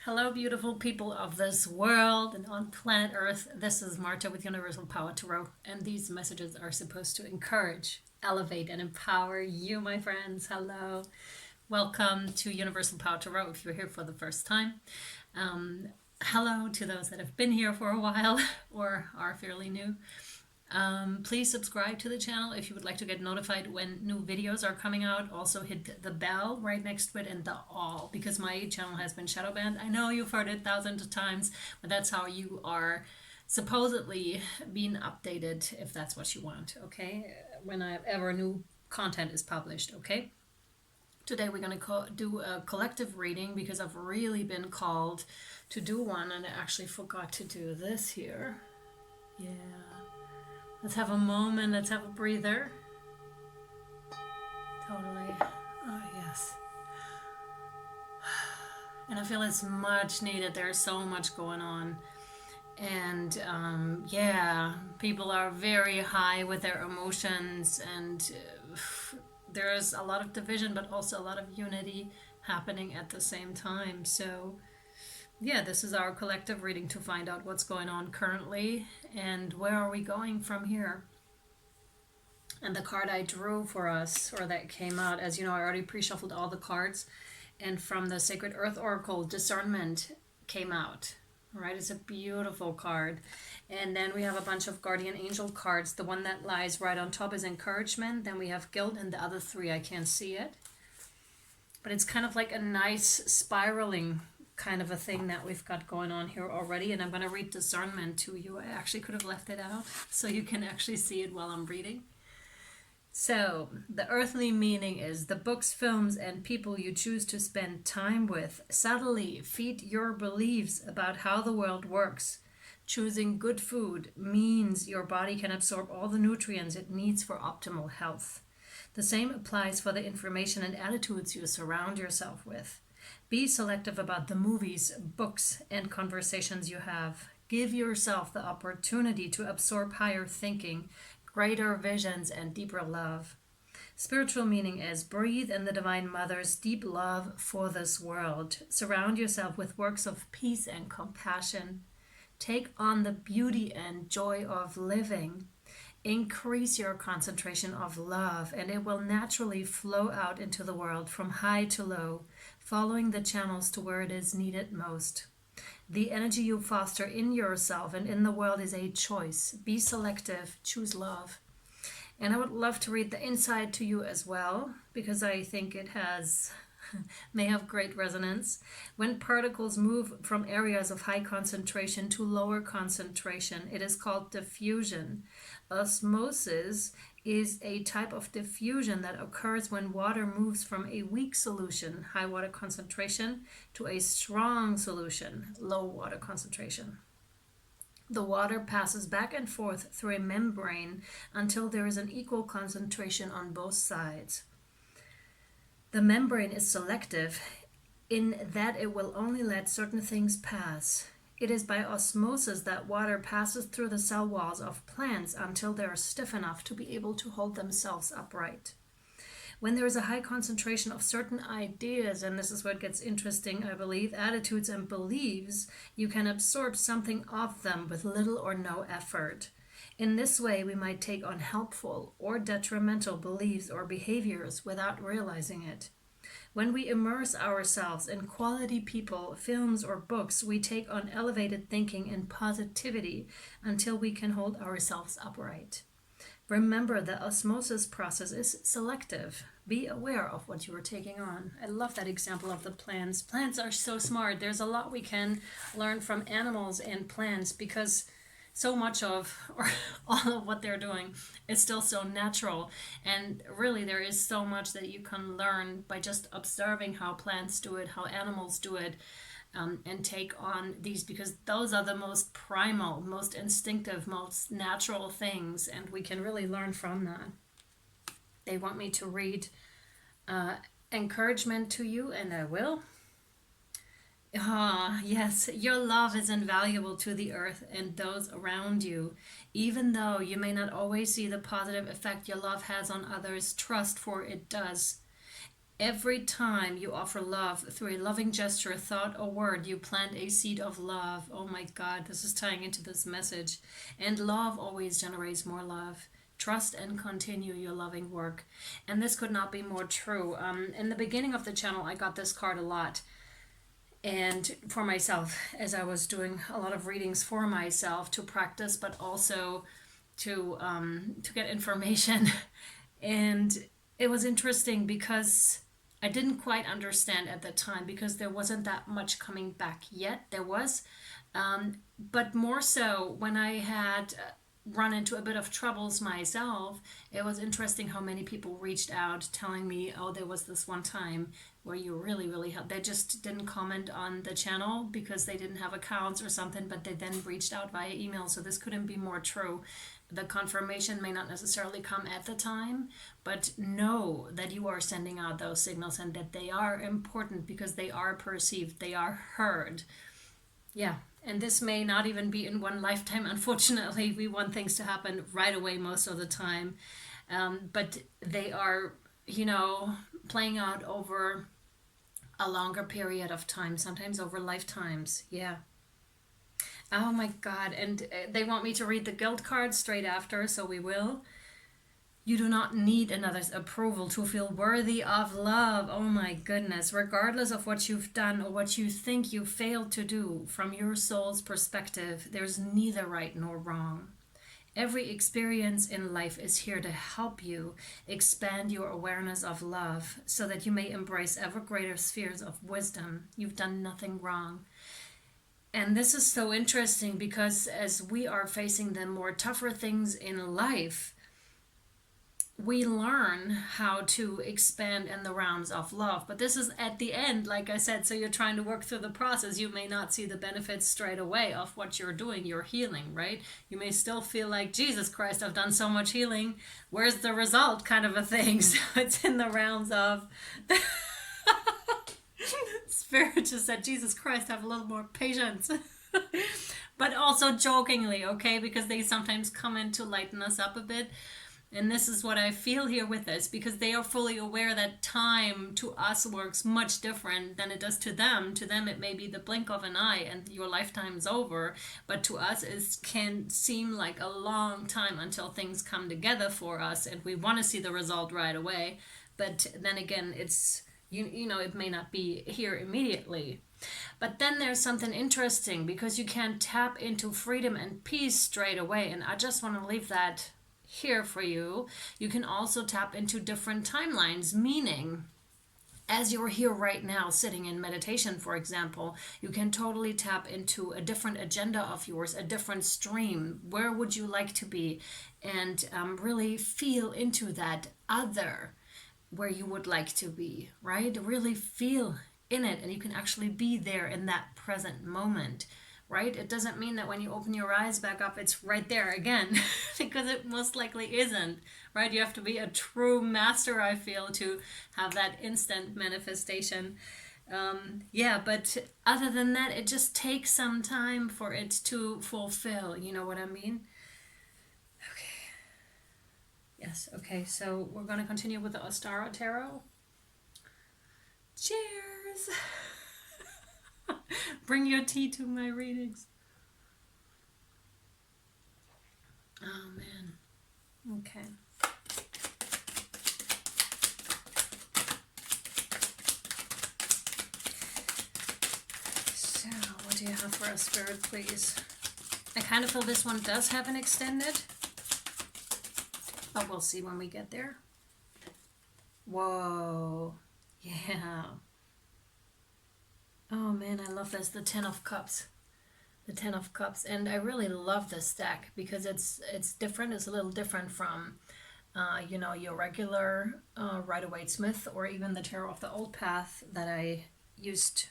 Hello, beautiful people of this world and on planet Earth. This is Marta with Universal Power Tarot, and these messages are supposed to encourage, elevate, and empower you, my friends. Hello. Welcome to Universal Power Tarot if you're here for the first time. Hello to those that have been here for a while or are fairly new. Please subscribe to the channel if you would like to get notified when new videos are coming out. Also hit the bell right next to it and the all, because my channel has been shadow banned. I know you've heard it thousands of times, but that's how you are supposedly being updated if that's what you want, okay? Whenever new content is published, okay? Today we're going to do a collective reading because I've really been called to do one, and I actually forgot to do this here. Yeah. Let's have a moment, let's have a breather. Totally. Oh, yes. And I feel it's much needed. There's so much going on. And yeah, people are very high with their emotions, and there's a lot of division, but also a lot of unity happening at the same time. So yeah, this is our collective reading to find out what's going on currently and where are we going from here. And the card I drew for us, or that came out, as you know, I already pre-shuffled all the cards, and from the Sacred Earth Oracle, Discernment came out. All right, it's a beautiful card. And then we have a bunch of Guardian Angel cards. The one that lies right on top is Encouragement. Then we have Guilt, and the other three I can't see it. But it's kind of like a nice spiraling kind of a thing that we've got going on here already. And I'm going to read Discernment to you. I actually could have left it out so you can actually see it while I'm reading. So, the earthly meaning is the books, films, and people you choose to spend time with subtly feed your beliefs about how the world works. Choosing good food means your body can absorb all the nutrients it needs for optimal health. The same applies for the information and attitudes you surround yourself with. Be selective about the movies, books, and conversations you have. Give yourself the opportunity to absorb higher thinking, greater visions, and deeper love. Spiritual meaning is breathe in the Divine Mother's deep love for this world. Surround yourself with works of peace and compassion. Take on the beauty and joy of living. Increase your concentration of love, and it will naturally flow out into the world from high to low, following the channels to where it is needed most. The energy you foster in yourself and in the world is a choice. Be selective, choose love. And I would love to read the inside to you as well, because I think it may have great resonance. When particles move from areas of high concentration to lower concentration, it is called diffusion. Osmosis is a type of diffusion that occurs when water moves from a weak solution, high water concentration, to a strong solution, low water concentration. The water passes back and forth through a membrane until there is an equal concentration on both sides. The membrane is selective in that it will only let certain things pass. It is by osmosis that water passes through the cell walls of plants until they are stiff enough to be able to hold themselves upright. When there is a high concentration of certain ideas, and this is where it gets interesting, I believe, attitudes and beliefs, you can absorb something of them with little or no effort. In this way, we might take on helpful or detrimental beliefs or behaviors without realizing it. When we immerse ourselves in quality people, films, or books, we take on elevated thinking and positivity until we can hold ourselves upright. Remember, the osmosis process is selective. Be aware of what you are taking on. I love that example of the plants. Plants are so smart. There's a lot we can learn from animals and plants, because so much of, or all of what they're doing is still so natural. And really, there is so much that you can learn by just observing how plants do it, how animals do it, and take on these, because those are the most primal, most instinctive, most natural things, and we can really learn from that. They want me to read encouragement to you, and I will. Ah, yes, your love is invaluable to the earth and those around you. Even though you may not always see the positive effect your love has on others, trust, for it does. Every time you offer love through a loving gesture, thought, or word, you plant a seed of love. Oh my God, this is tying into this message. And love always generates more love. Trust and continue your loving work. And this could not be more true. In the beginning of the channel, I got this card a lot. And for myself, as I was doing a lot of readings for myself to practice, but also to get information. And it was interesting because I didn't quite understand at the time because there wasn't that much coming back yet. There was, but more so when I had run into a bit of troubles myself. It was interesting how many people reached out telling me, oh, there was this one time where you really, really helped. They just didn't comment on the channel because they didn't have accounts or something, but they then reached out via email. So this couldn't be more true. The confirmation may not necessarily come at the time, but know that you are sending out those signals and that they are important because they are perceived, they are heard. Yeah, and this may not even be in one lifetime. Unfortunately, we want things to happen right away most of the time. But they are, playing out over a longer period of time, sometimes over lifetimes. Yeah. Oh my God. And they want me to read the guilt card straight after, so we will. You do not need another's approval to feel worthy of love. Oh my goodness. Regardless of what you've done or what you think you failed to do, from your soul's perspective, there's neither right nor wrong. Every experience in life is here to help you expand your awareness of love so that you may embrace ever greater spheres of wisdom. You've done nothing wrong. And this is so interesting because as we are facing the more tougher things in life, we learn how to expand in the realms of love. But this is at the end, like I said, so you're trying to work through the process. You may not see the benefits straight away of what you're doing, your healing, right? You may still feel like, Jesus Christ, I've done so much healing. Where's the result, kind of a thing? So it's in the realms of... Spirit just said, Jesus Christ, have a little more patience. But also jokingly, okay? Because they sometimes come in to lighten us up a bit. And this is what I feel here with this, because they are fully aware that time to us works much different than it does to them. To them, it may be the blink of an eye and your lifetime's over. But to us, it can seem like a long time until things come together for us and we want to see the result right away. But then again, it's, it may not be here immediately. But then there's something interesting because you can tap into freedom and peace straight away. And I just want to leave that here for you. You can also tap into different timelines, meaning as you're here right now sitting in meditation, for example, you can totally tap into a different agenda of yours, a different stream. Where would you like to be? And really feel into that other where you would like to be, right? Really feel in it, and you can actually be there in that present moment. Right? It doesn't mean that when you open your eyes back up, it's right there again, because it most likely isn't, right? You have to be a true master, I feel, to have that instant manifestation. But other than that, it just takes some time for it to fulfill. You know what I mean? Okay. Yes, okay, so we're going to continue with the Ostara Tarot. Cheers! Bring your tea to my readings. Oh man. Okay. So, what do you have for us, Spirit, please? I kind of feel this one does have an extended, but we'll see when we get there. Whoa. Yeah. Oh man, I love this, the Ten of Cups. The Ten of Cups. And I really love this deck because it's different. It's a little different from, your regular Rider-Waite-Smith or even the Tarot of the Old Path that I used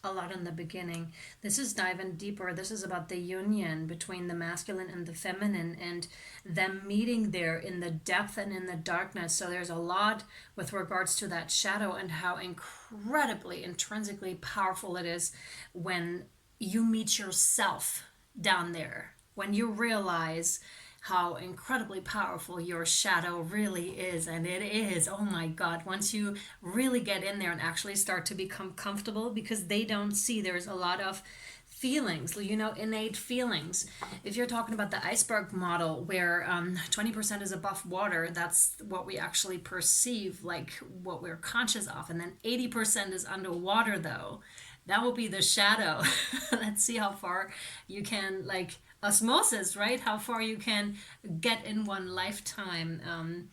a lot in the beginning. This is diving deeper. This is about the union between the masculine and the feminine and them meeting there in the depth and in the darkness. So there's a lot with regards to that shadow and how incredibly intrinsically powerful it is when you meet yourself down there, when you realize how incredibly powerful your shadow really is. And it is, oh my God, once you really get in there and actually start to become comfortable, because they don't see, there's a lot of feelings, innate feelings. If you're talking about the iceberg model where 20% is above water, that's what we actually perceive, like what we're conscious of. And then 80% is underwater, though. That will be the shadow. Let's see how far you can, like osmosis, right? How far you can get in one lifetime.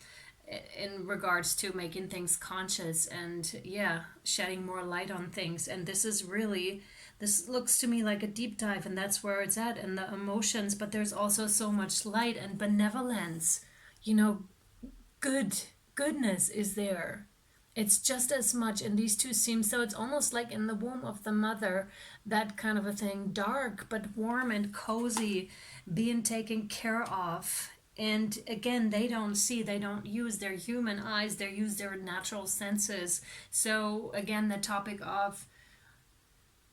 In regards to making things conscious and shedding more light on things. And this looks to me like a deep dive, and that's where it's at, and the emotions. But there's also so much light and benevolence, good goodness is there. It's just as much in these two seams. So it's almost like in the womb of the mother, that kind of a thing, dark but warm and cozy, being taken care of. And again, they don't see, they don't use their human eyes, they use their natural senses. So again, the topic of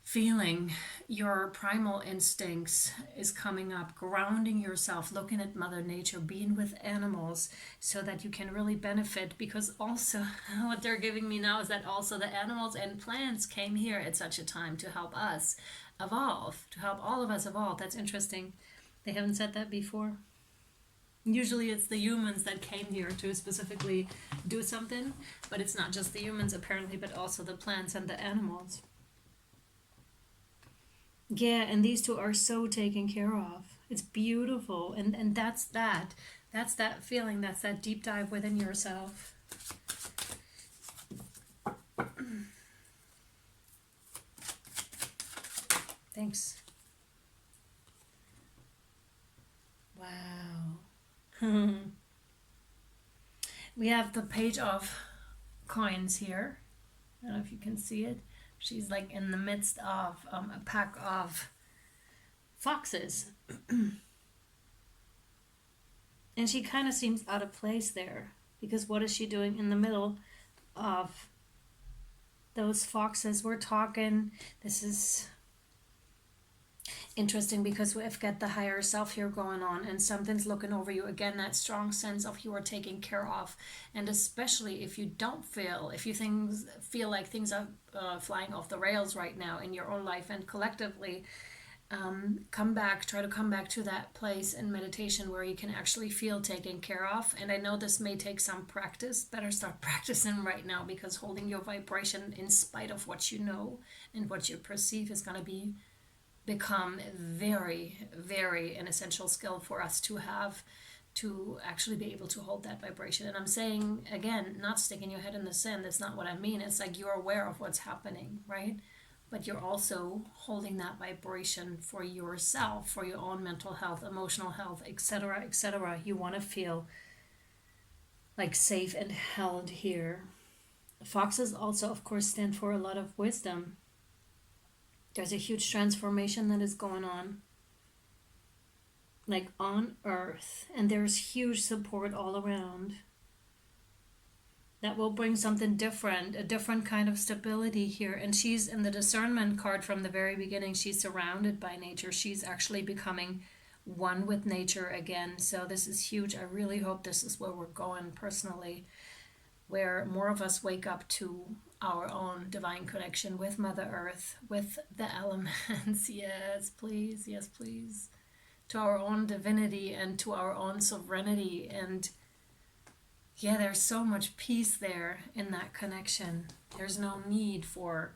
feeling your primal instincts is coming up, grounding yourself, looking at Mother Nature, being with animals so that you can really benefit. Because also, what they're giving me now is that also the animals and plants came here at such a time to help us evolve, to help all of us evolve. That's interesting. They haven't said that before. Usually it's the humans that came here to specifically do something, but it's not just the humans apparently, but also the plants and the animals. Yeah, and these two are so taken care of. It's beautiful, and that's that. That's that feeling, that's that deep dive within yourself. Thanks. Wow. We have the page of coins here. I don't know if you can see it. She's like in the midst of a pack of foxes. And she kind of seems out of place there, because what is she doing in the middle of those foxes? We're talking, this is interesting because we've got the higher self here going on, and something's looking over you. Again, that strong sense of you are taken care of. And especially if you don't feel, if you feel like things are flying off the rails right now in your own life and collectively, try to come back to that place in meditation where you can actually feel taken care of. And I know this may take some practice. Better start practicing right now, because holding your vibration in spite of what you know and what you perceive is going to become very, very an essential skill for us to have, to actually be able to hold that vibration. And I'm saying, again, not sticking your head in the sand. That's not what I mean. It's like you're aware of what's happening, right? But you're also holding that vibration for yourself, for your own mental health, emotional health, etc., etc. You want to feel like safe and held here. Foxes also, of course, stand for a lot of wisdom. There's a huge transformation that is going on, like on Earth, and there's huge support all around. That will bring something different, a different kind of stability here. And she's in the discernment card from the very beginning. She's surrounded by nature. She's actually becoming one with nature again. So this is huge. I really hope this is where we're going personally, where more of us wake up to our own divine connection with Mother Earth, with the elements. Yes, please. Yes, please. To our own divinity and to our own sovereignty. And yeah, there's so much peace there in that connection. There's no need for,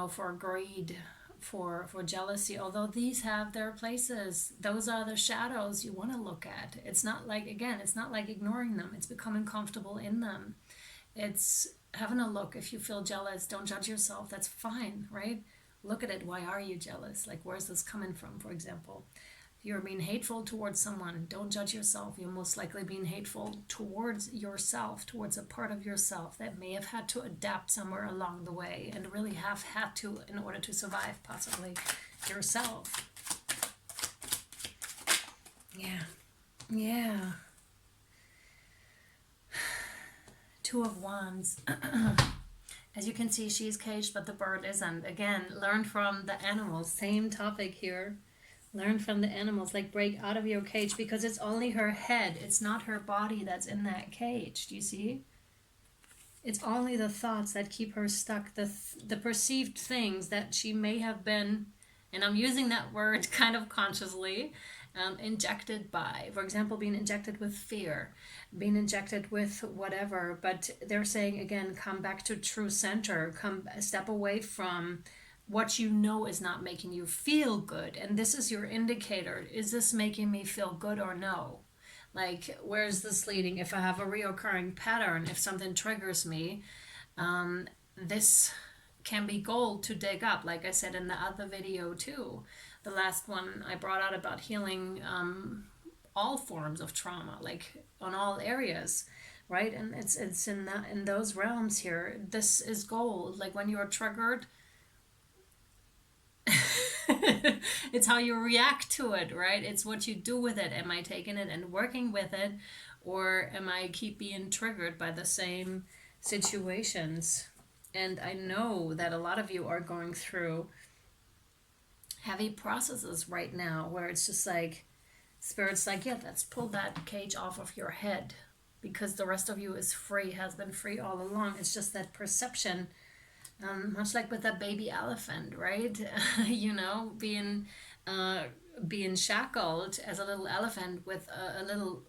for greed, for jealousy, although these have their places. Those are the shadows you want to look at. It's not like, again, it's not like ignoring them. It's becoming comfortable in them. It's having a look. If you feel jealous, don't judge yourself. That's fine, right? Look at it. Why are you jealous? Like, where's this coming from, for example? If you're being hateful towards someone, don't judge yourself. You're most likely being hateful towards yourself, towards a part of yourself that may have had to adapt somewhere along the way and really have had to in order to survive, possibly yourself. Yeah. Two of Wands. As you can see, she's caged, but the bird isn't. Again, learn from the animals. Same topic here Learn from the animals, like break out of your cage, because it's only her head. It's not her body that's in that cage. Do you see? It's only the thoughts that keep her stuck, the perceived things that she may have been, and I'm using that word kind of consciously, injected by. For example, being injected with fear, being injected with whatever. But they're saying, again, come back to true center, come step away from what you know is not making you feel good. And this is your indicator. Is this making me feel good or no? Like, where's this leading? If I have a reoccurring pattern, if something triggers me, this can be gold to dig up. Like I said in the other video too, the last one I brought out about healing all forms of trauma, like on all areas, right? And it's in those realms here. This is gold. Like when you're triggered, it's how you react to it, right? It's what you do with it. Am I taking it and working with it, or am I keep being triggered by the same situations? And I know that a lot of you are going through heavy processes right now where it's just like spirit's like, yeah, let's pull that cage off of your head, because the rest of you is free, has been free all along. It's just that perception. Much like with that baby elephant, right? You know, being shackled as a little elephant with a little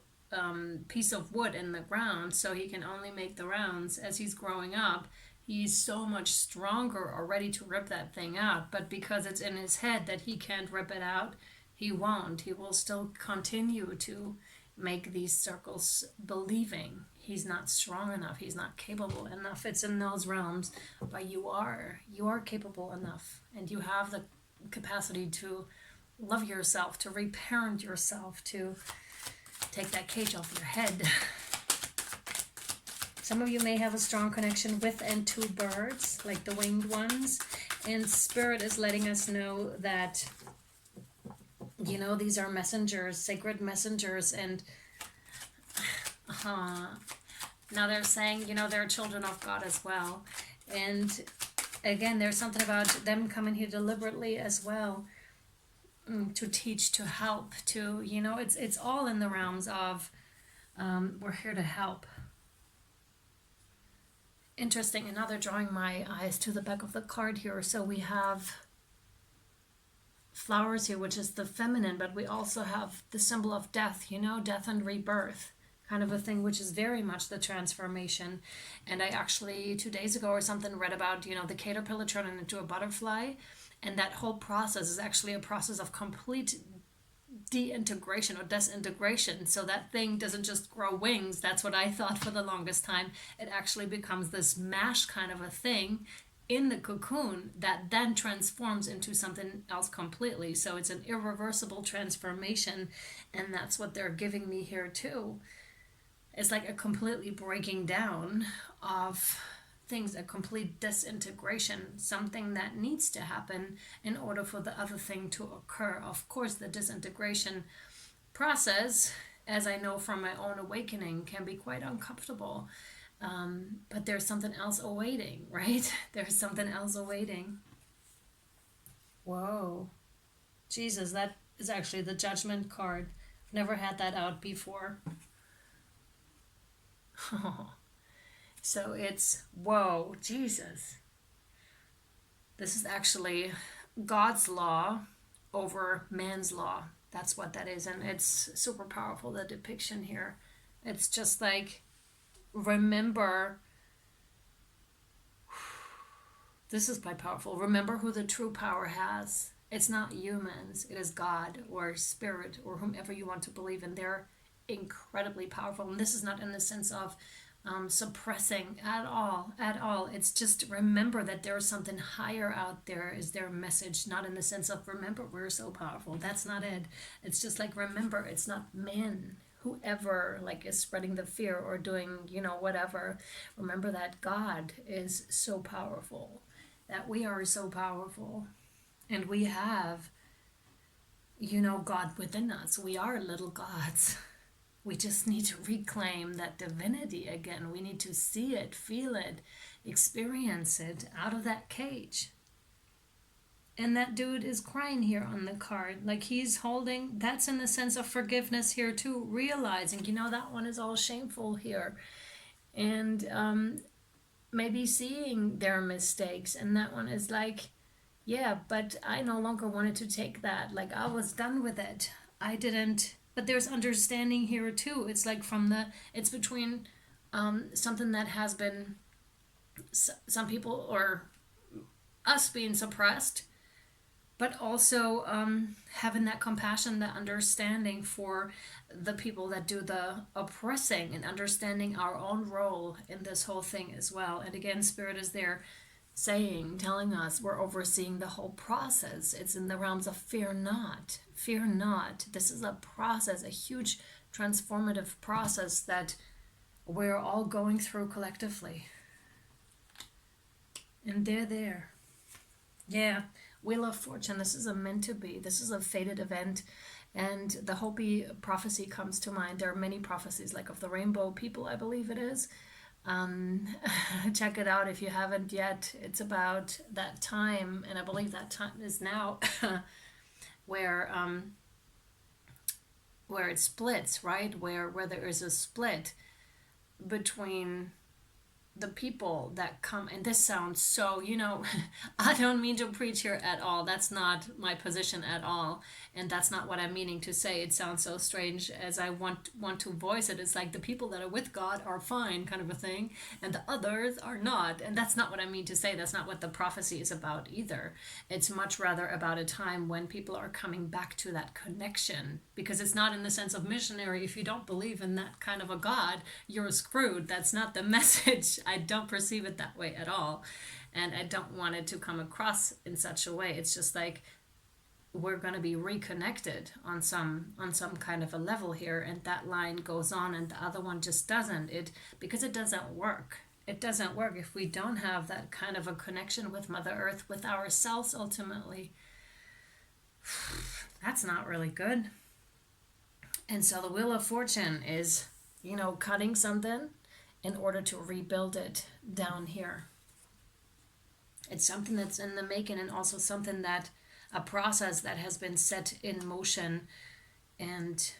piece of wood in the ground, so he can only make the rounds. As he's growing up, he's so much stronger or ready to rip that thing out. But because it's in his head that he can't rip it out, he won't. He will still continue to make these circles, believing he's not strong enough, he's not capable enough. It's in those realms, but you are capable enough, and you have the capacity to love yourself, to reparent yourself, to take that cage off your head. Some of you may have a strong connection with and to birds, like the winged ones, and spirit is letting us know that, you know, these are messengers, sacred messengers. And now they're saying, you know, they're children of God as well. And again, there's something about them coming here deliberately as well, to teach, to help, to, you know, it's all in the realms of we're here to help. Interesting. And now they're drawing my eyes to the back of the card here. So we have flowers here, which is the feminine, but we also have the symbol of death, you know, death and rebirth kind of a thing, which is very much the transformation. And I actually 2 days ago or something read about, you know, the caterpillar turning into a butterfly, and that whole process is actually a process of complete deintegration or disintegration. So that thing doesn't just grow wings. That's what I thought for the longest time. It actually becomes this mash kind of a thing in the cocoon that then transforms into something else completely. So it's an irreversible transformation, and that's what they're giving me here too. It's like a completely breaking down of things, a complete disintegration, something that needs to happen in order for the other thing to occur. Of course, the disintegration process, as I know from my own awakening, can be quite uncomfortable. But there's something else awaiting, right? There's something else awaiting. Whoa. Jesus, that is actually the Judgment card. I've never had that out before. So it's, whoa, Jesus. This is actually God's law over man's law. That's what that is. And it's super powerful, the depiction here. It's just like, remember, this is quite powerful. Remember who the true power has. It's not humans. It is God or spirit or whomever you want to believe in. They're incredibly powerful. And this is not in the sense of suppressing at all. It's just remember that there's something higher out there is their message, not in the sense of remember we're so powerful. That's not it. It's just like remember it's not man, whoever like is spreading the fear or doing, you know, whatever. Remember that God is so powerful, that we are so powerful, and we have, you know, God within us. We are little gods. We just need to reclaim that divinity again. We need to see it, feel it, experience it out of that cage. And that dude is crying here on the card. Like he's holding, that's in the sense of forgiveness here too, realizing, that one is all shameful here. And maybe seeing their mistakes. And that one is like, yeah, but I no longer wanted to take that. Like I was done with it. I didn't. But there's understanding here too. It's like it's between something that has been, some people or us being suppressed, but also having that compassion, that understanding for the people that do the oppressing, and understanding our own role in this whole thing as well. And again, Spirit is there telling us we're overseeing the whole process. It's in the realms of fear not. Fear not. This is a process, a huge transformative process that we're all going through collectively. And they're there. Yeah. Wheel of Fortune, this is a meant to be. This is a fated event. And the Hopi prophecy comes to mind. There are many prophecies, like of the rainbow people, I believe it is. Check it out if you haven't yet. It's about that time, and I believe that time is now, where it splits, right? Where there is a split between the people that come. And this sounds so, I don't mean to preach here at all. That's not my position at all, and that's not what I'm meaning to say. It sounds so strange as I want to voice it. It's like the people that are with God are fine, kind of a thing, and the others are not. And that's not what I mean to say. That's not what the prophecy is about either. It's much rather about a time when people are coming back to that connection, because it's not in the sense of missionary. If you don't believe in that kind of a God, you're screwed. That's not the message. I don't perceive it that way at all, and I don't want it to come across in such a way. It's just like we're going to be reconnected on some kind of a level here, and that line goes on and the other one just doesn't. Because it doesn't work. It doesn't work if we don't have that kind of a connection with Mother Earth, with ourselves ultimately. That's not really good. And so the Wheel of Fortune is, cutting something in order to rebuild it down here. It's something that's in the making, and also something that, a process that has been set in motion, and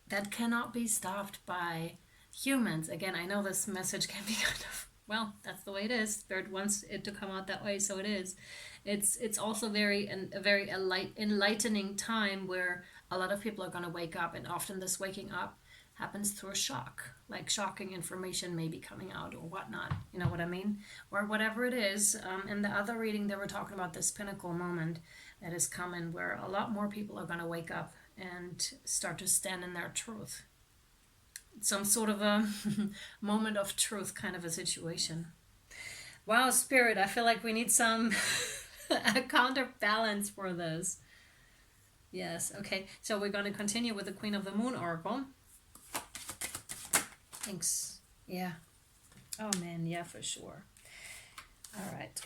that cannot be stopped by humans. Again, I know this message can be kind of, well, that's the way it is. Spirit wants it to come out that way, so it is. It's also a very enlightening time where a lot of people are going to wake up, and often this waking up happens through a shock, like shocking information may be coming out or whatnot, you know what I mean, or whatever it is. In the other reading, they were talking about this pinnacle moment that is coming, where a lot more people are going to wake up and start to stand in their truth. Some sort of a moment of truth kind of a situation. Wow, Spirit, I feel like we need some a counterbalance for this. Yes, okay, so we're going to continue with the Queen of the Moon Oracle. Thanks. Yeah. Oh man, yeah, for sure. All right.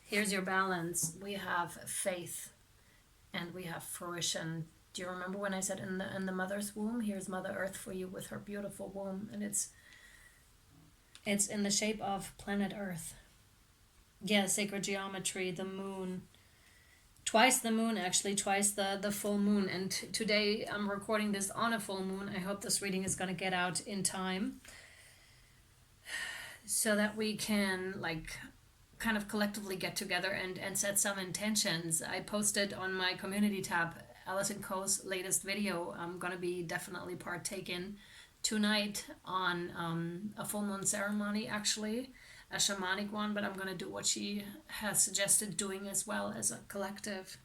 Here's your balance. We have faith and we have fruition. Do you remember when I said in the mother's womb? Here's Mother Earth for you with her beautiful womb, and it's in the shape of planet Earth. Yeah, sacred geometry, the moon. Twice the moon, actually, twice the full moon. And today I'm recording this on a full moon. I hope this reading is going to get out in time so that we can kind of collectively get together and set some intentions. I posted on my community tab Alison Coe's latest video. I'm going to be definitely partaking tonight on a full moon ceremony, actually. A shamanic one, but I'm going to do what she has suggested doing as well as a collective.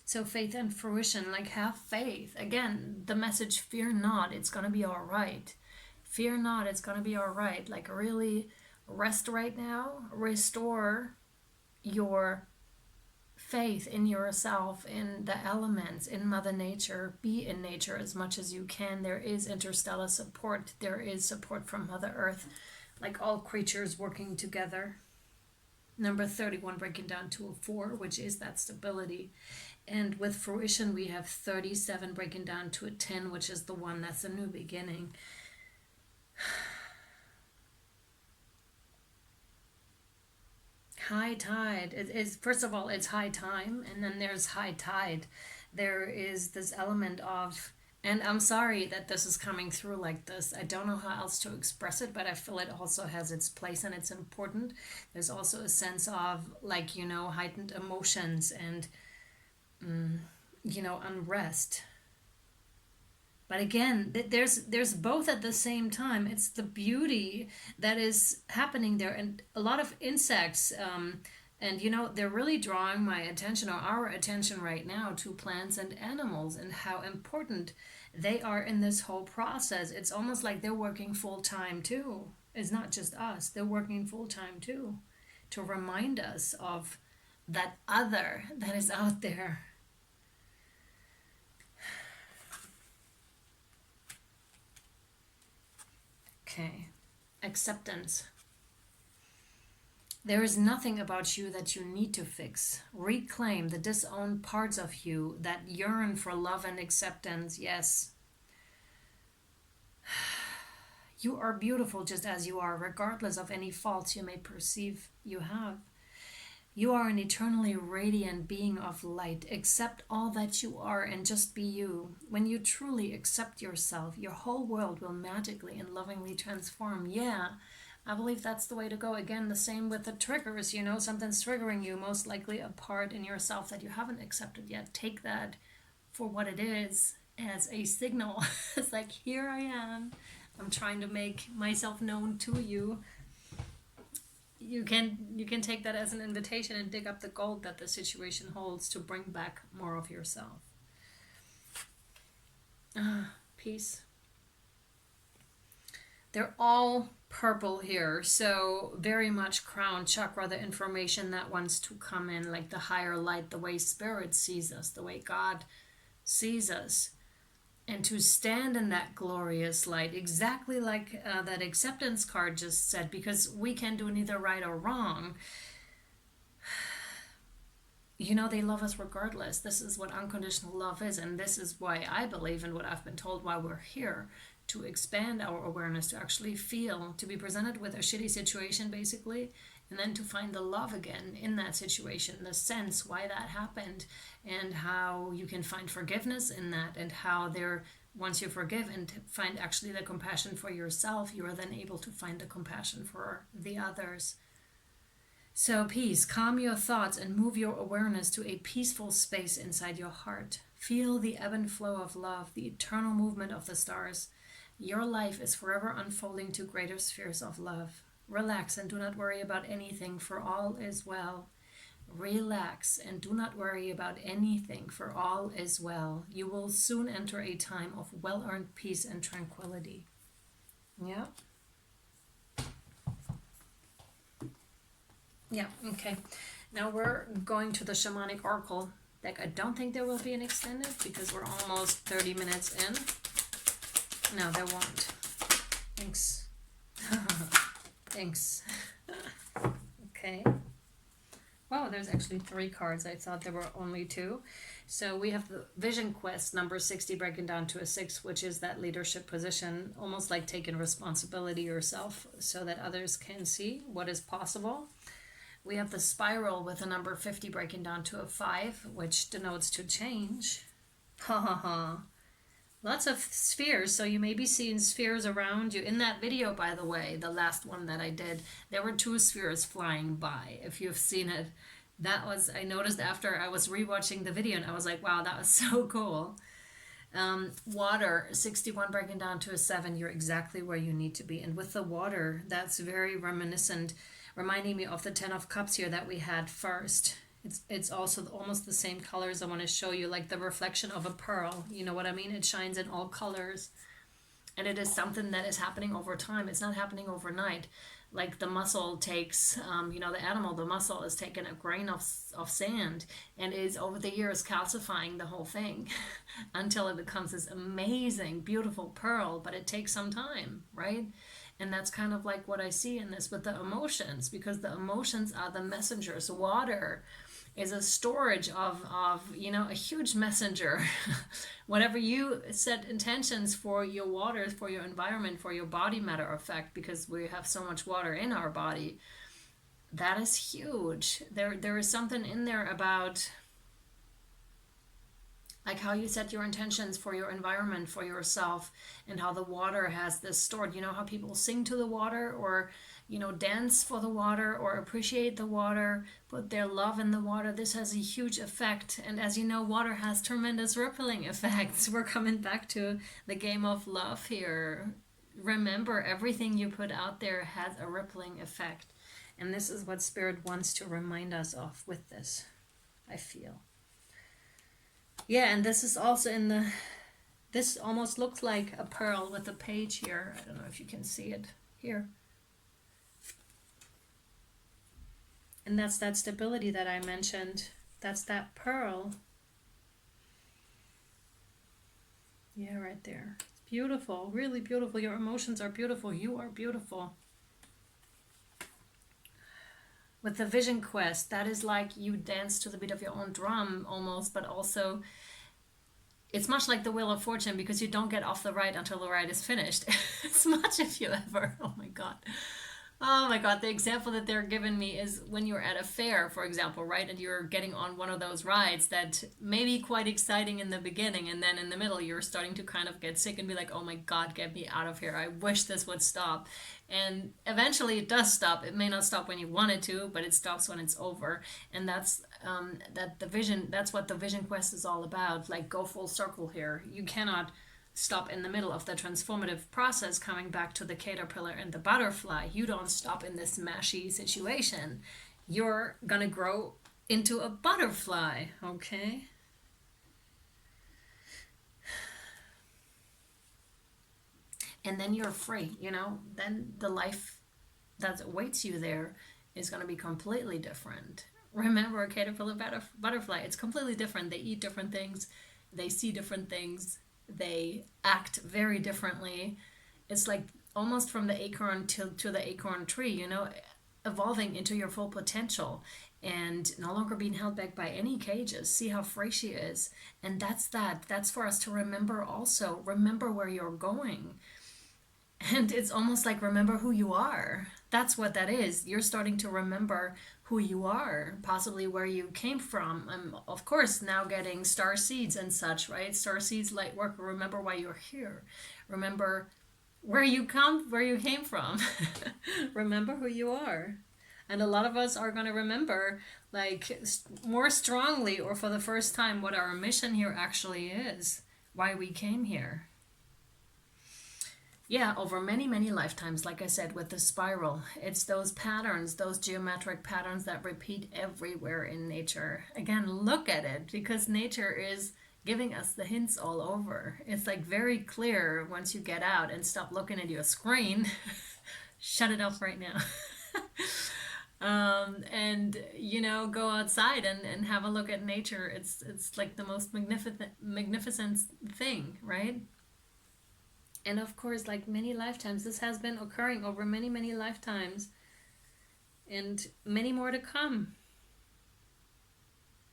So faith and fruition, have faith. Again, the message, fear not, it's going to be all right. Fear not, it's going to be all right. Really rest right now. Restore your faith in yourself, in the elements, in Mother Nature. Be in nature as much as you can. There is interstellar support. There is support from Mother Earth. All creatures working together. Number 31 breaking down to a 4, which is that stability. And with fruition, we have 37 breaking down to a 10, which is the one that's a new beginning. high tide. It is, first of all, it's high time, and then there's high tide. There is this element of, and I'm sorry that this is coming through like this. I don't know how else to express it, but I feel it also has its place and it's important. There's also a sense of, like, heightened emotions and, unrest. But again, there's both at the same time. It's the beauty that is happening there, and a lot of insects. And they're really drawing my attention, or our attention right now, to plants and animals and how important they are in this whole process. It's almost like they're working full time too. It's not just us, they're working full time too, to remind us of that other that is out there. Okay, acceptance. There is nothing about you that you need to fix. Reclaim the disowned parts of you that yearn for love and acceptance. Yes. You are beautiful just as you are, regardless of any faults you may perceive you have. You are an eternally radiant being of light. Accept all that you are and just be you. When you truly accept yourself, your whole world will magically and lovingly transform. Yeah, I believe that's the way to go. Again, the same with the triggers. Something's triggering you, most likely a part in yourself that you haven't accepted yet. Take that for what it is, as a signal. It's like, here I am. I'm trying to make myself known to you. You can take that as an invitation and dig up the gold that the situation holds to bring back more of yourself. Peace. They're all purple here, so very much crown chakra, the information that wants to come in, like the higher light, the way spirit sees us, the way God sees us. And to stand in that glorious light, exactly like that acceptance card just said, because we can do neither right or wrong. They love us regardless. This is what unconditional love is, and this is why I believe in what I've been told, why we're here, to expand our awareness, to actually feel, to be presented with a shitty situation, basically, and then to find the love again in that situation, the sense why that happened, and how you can find forgiveness in that, and how once you forgive and find actually the compassion for yourself, you are then able to find the compassion for the others. So peace, calm your thoughts and move your awareness to a peaceful space inside your heart. Feel the ebb and flow of love, the eternal movement of the stars. Your life is forever unfolding to greater spheres of love. Relax and do not worry about anything, for all is well. Relax and do not worry about anything, for all is well. You will soon enter a time of well-earned peace and tranquility. Yeah. Yeah, okay. Now we're going to the shamanic oracle deck. I don't think there will be an extended because we're almost 30 minutes in. No, there won't. Thanks. Thanks. Okay. Wow, there's actually 3 cards. I thought there were only 2. So we have the Vision Quest, number 60, breaking down to a 6, which is that leadership position, almost like taking responsibility yourself so that others can see what is possible. We have the Spiral with the number 50, breaking down to a 5, which denotes to change. Ha ha ha. Lots of spheres, so you may be seeing spheres around you. In that video, by the way, the last one that I did, there were 2 spheres flying by, if you've seen it. That was, I noticed after I was rewatching the video, and I was like, wow, that was so cool. Water, 61, breaking down to a 7, you're exactly where you need to be. And with the water, that's very reminiscent, reminding me of the 10 of Cups here that we had first. It's also almost the same colors I want to show you, like the reflection of a pearl. You know what I mean? It shines in all colors. And it is something that is happening over time. It's not happening overnight. Like the mussel takes, the animal, the mussel is taking a grain of sand and is over the years calcifying the whole thing until it becomes this amazing, beautiful pearl. But it takes some time, right? And that's kind of like what I see in this with the emotions, because the emotions are the messengers. Water is a storage of a huge messenger. Whatever you set intentions for your water, for your environment, for your body, matter of fact, because we have so much water in our body, that is huge. There is something in there about like how you set your intentions for your environment, for yourself, and how the water has this stored. You know how people sing to the water, or dance for the water, or appreciate the water, put their love in the water. This has a huge effect, and as you know, water has tremendous rippling effects. We're coming back to the game of love here. Remember, everything you put out there has a rippling effect, and this is what Spirit wants to remind us of with this, I feel. Yeah, and this is also in the, this almost looks like a pearl with a page here. I don't know if you can see it here. And that's that stability that I mentioned. That's that pearl. Yeah, right there. It's beautiful, really beautiful. Your emotions are beautiful. You are beautiful. With the vision quest, that is like you dance to the beat of your own drum almost, but also it's much like the Wheel of Fortune, because you don't get off the ride until the ride is finished. As much if you ever. Oh my God. Oh my God, the example that they're giving me is when you're at a fair, for example, right? And you're getting on one of those rides that may be quite exciting in the beginning, and then in the middle you're starting to kind of get sick and be like, oh my God, get me out of here. I wish this would stop. And eventually it does stop. It may not stop when you want it to, but it stops when it's over. And that's that's what the vision quest is all about. Like, go full circle here. You cannot stop in the middle of the transformative process, coming back to the caterpillar and the butterfly. You don't stop in this mashy situation. You're gonna grow into a butterfly, okay? And then you're free, then the life that awaits you there is going to be completely different. Remember, a caterpillar, butterfly, it's completely different. They eat different things, they see different things, they act very differently. It's like almost from the acorn to the acorn tree, evolving into your full potential and no longer being held back by any cages. See how free she is. And that's for us to remember also. Remember where you're going. And it's almost like remember who you are. That's what that is. You're starting to remember who you are, possibly where you came from. I'm, of course, now getting star seeds and such, right? Star seeds, light work. Remember why you're here. Remember where you came from. Remember who you are. And a lot of us are going to remember, like, more strongly or for the first time, what our mission here actually is, why we came here. Yeah, over many, many lifetimes, like I said, with the spiral, it's those patterns, those geometric patterns that repeat everywhere in nature. Again, look at it, because nature is giving us the hints all over. It's like very clear once you get out and stop looking at your screen. Shut it off right now. And go outside and have a look at nature. It's like the most magnificent thing, right? And of course, like many lifetimes, this has been occurring over many, many lifetimes, and many more to come.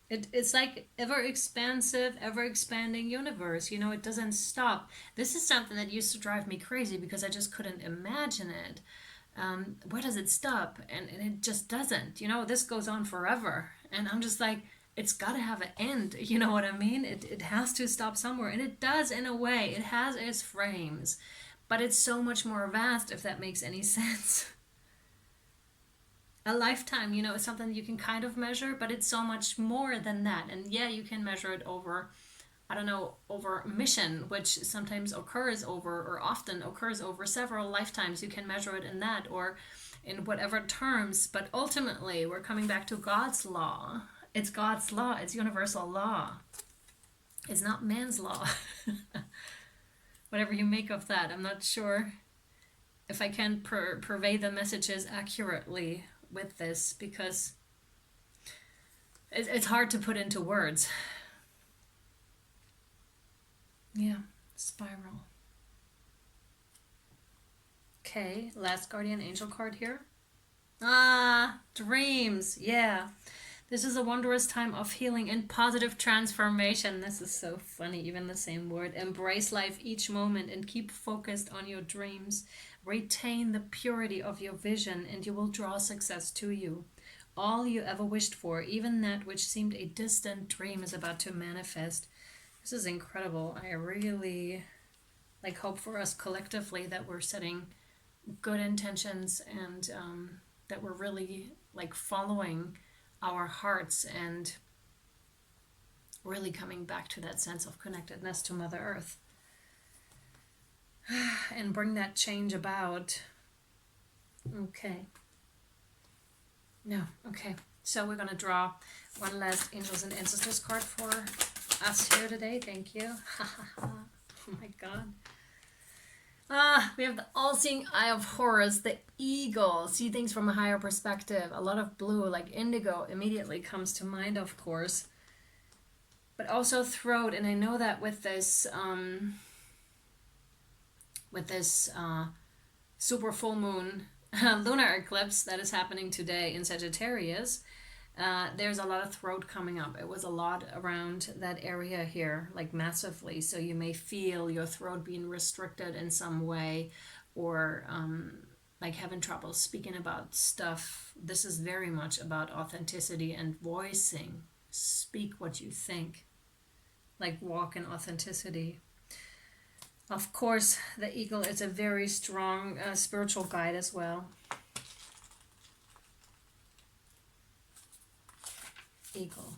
It's like ever expansive, ever expanding universe. It doesn't stop. This is something that used to drive me crazy because I just couldn't imagine it. Where does it stop? And it just doesn't. This goes on forever. And I'm just like, it's got to have an end. You know what I mean? It has to stop somewhere. And it does in a way. It has its frames. But it's so much more vast, if that makes any sense. A lifetime, is something you can kind of measure, but it's so much more than that. And yeah, you can measure it over, over mission, which sometimes occurs over, or often occurs over several lifetimes. You can measure it in that, or in whatever terms. But ultimately, we're coming back to God's law. It's God's law. It's universal law. It's not man's law. Whatever you make of that, I'm not sure if I can purvey the messages accurately with this, because it's hard to put into words. Yeah, spiral. Okay, last guardian angel card here. Dreams. Yeah. This is a wondrous time of healing and positive transformation. This is so funny, even the same word. Embrace life each moment and keep focused on your dreams. Retain the purity of your vision and you will draw success to you. All you ever wished for, even that which seemed a distant dream, is about to manifest. This is incredible. I really hope for us collectively that we're setting good intentions and that we're really following our hearts and really coming back to that sense of connectedness to Mother Earth and bring that change about. Okay. No, okay. So we're going to draw one last Angels and Ancestors card for us here today. Thank you. Oh my God. We have the all-seeing eye of Horus, the eagle. See things from a higher perspective. A lot of blue, like indigo, immediately comes to mind, of course. But also throat, and I know that with this super full moon lunar eclipse that is happening today in Sagittarius, there's a lot of throat coming up. It was a lot around that area here, massively. So you may feel your throat being restricted in some way or having trouble speaking about stuff. This is very much about authenticity and voicing. Speak what you think. Walk in authenticity. Of course, the eagle is a very strong spiritual guide as well. Eagle.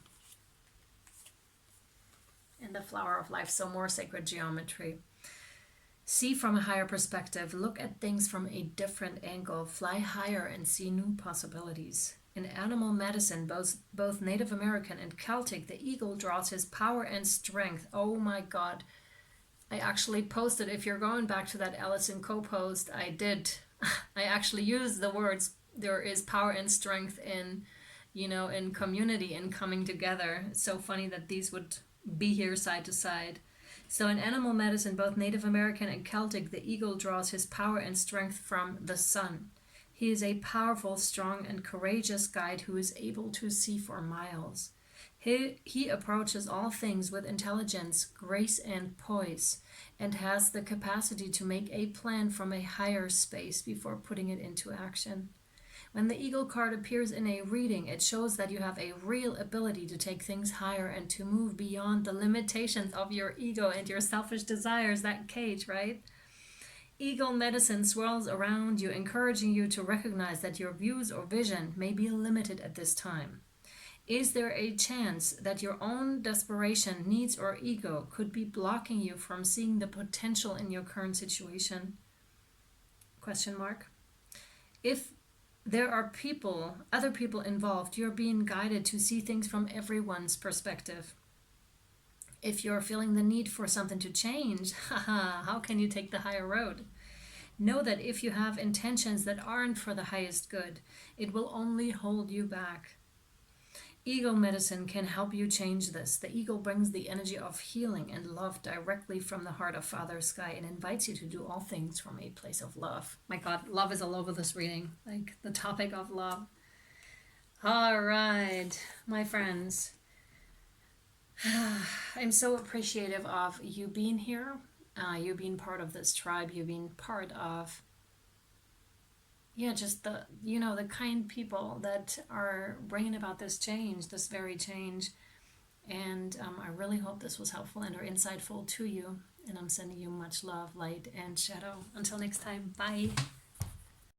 And the flower of life, so more sacred geometry. See from a higher perspective. Look at things from a different angle. Fly higher and see new possibilities. In animal medicine, both Native American and Celtic, the eagle draws his power and strength. Oh my God. I actually posted, if you're going back to that Allison Co post, I actually used the words, there is power and strength in community and coming together. It's so funny that these would be here side to side. So in animal medicine, both Native American and Celtic, the eagle draws his power and strength from the sun. He is a powerful, strong, and courageous guide who is able to see for miles. He approaches all things with intelligence, grace, and poise, and has the capacity to make a plan from a higher space before putting it into action. When the eagle card appears in a reading, it shows that you have a real ability to take things higher and to move beyond the limitations of your ego and your selfish desires, that cage, right? Eagle medicine swirls around you, encouraging you to recognize that your views or vision may be limited at this time. Is there a chance that your own desperation, needs, or ego could be blocking you from seeing the potential in your current situation? Question mark. If there are other people involved, you're being guided to see things from everyone's perspective. If you're feeling the need for something to change, how can you take the higher road? Know that if you have intentions that aren't for the highest good, it will only hold you back. Eagle medicine can help you change this. The eagle brings the energy of healing and love directly from the heart of Father Sky and invites you to do all things from a place of love. My God, love is all over this reading, the topic of love. All right, my friends. I'm so appreciative of you being here, you being part of this tribe, you being part of just the kind people that are bringing about this change, this very change. And I really hope this was helpful and or insightful to you. And I'm sending you much love, light, and shadow. Until next time, bye.